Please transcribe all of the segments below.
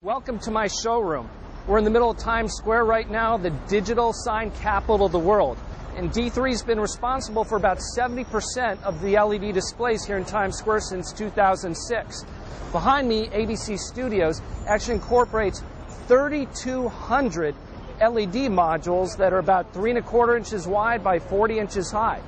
Welcome to my showroom. We're in the middle of Times Square right now, the digital sign capital of the world. And D3's been responsible for about 70% of the LED displays here in Times Square since 2006. Behind me, ABC Studios actually incorporates 3,200 LED modules that are about 3¼ inches wide by 40 inches high.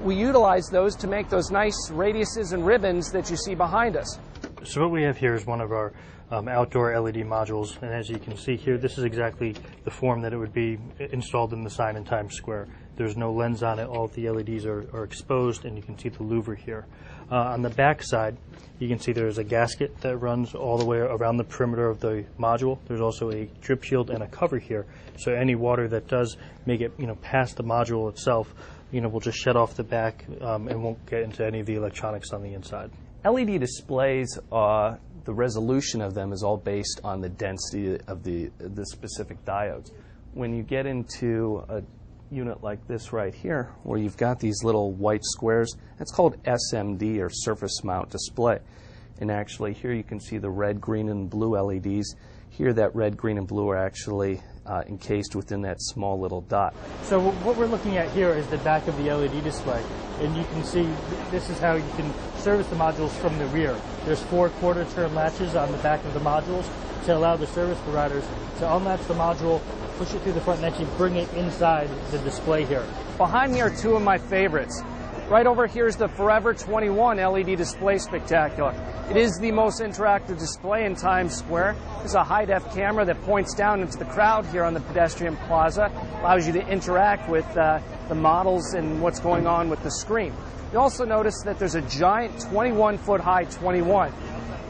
We utilize those to make those nice radiuses and ribbons that you see behind us. So what we have here is one of our outdoor LED modules, and as you can see here, this is exactly the form that it would be installed in the sign in Times Square. There's no lens on it, all of the LEDs are exposed, and you can see the louver here. On the back side, you can see there's a gasket that runs all the way around the perimeter of the module. There's also a drip shield and a cover here, so any water that does make it past the module itself will just shed off the back and won't get into any of the electronics on the inside. LED displays, the resolution of them is all based on the density of the specific diodes. When you get into a unit like this right here, where you've got these little white squares, that's called SMD, or surface mount display. And actually here you can see the red, green, and blue LEDs. Here that red, green, and blue are actually encased within that small little dot. So what we're looking at here is the back of the LED display, and you can see this is how you can service the modules from the rear. There's 4 quarter-turn latches on the back of the modules to allow the service providers to unlatch the module, push it through the front, and actually bring it inside the display here. Behind me are 2 of my favorites. Right over here is the Forever 21 LED display spectacular. It is the most interactive display in Times Square. There's a high-def camera that points down into the crowd here on the pedestrian plaza, allows you to interact with the models and what's going on with the screen. You also notice that there's a giant 21-foot high 21.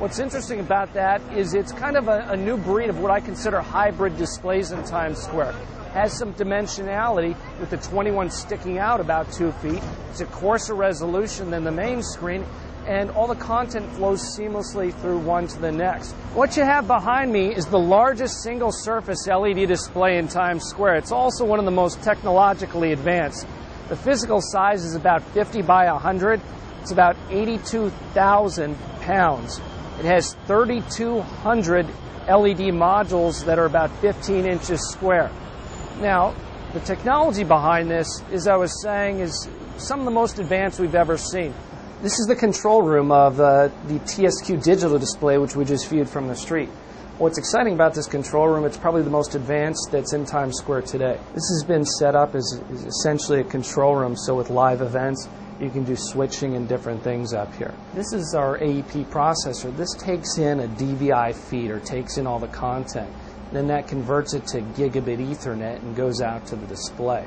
What's interesting about that is it's kind of a new breed of what I consider hybrid displays in Times Square. Has some dimensionality with the 21 sticking out about 2 feet. It's a coarser resolution than the main screen, and all the content flows seamlessly through one to the next. What you have behind me is the largest single surface LED display in Times Square. It's also one of the most technologically advanced. The physical size is about 50 by 100. It's about 82,000 pounds. It has 3,200 LED modules that are about 15 inches square. Now, the technology behind this, as I was saying, is some of the most advanced we've ever seen. This is the control room of the TSQ digital display, which we just viewed from the street. What's exciting about this control room, it's probably the most advanced that's in Times Square today. This has been set up as essentially a control room, so with live events, you can do switching and different things up here. This is our AEP processor. This takes in a DVI feed, or takes in all the content. Then that converts it to gigabit Ethernet and goes out to the display.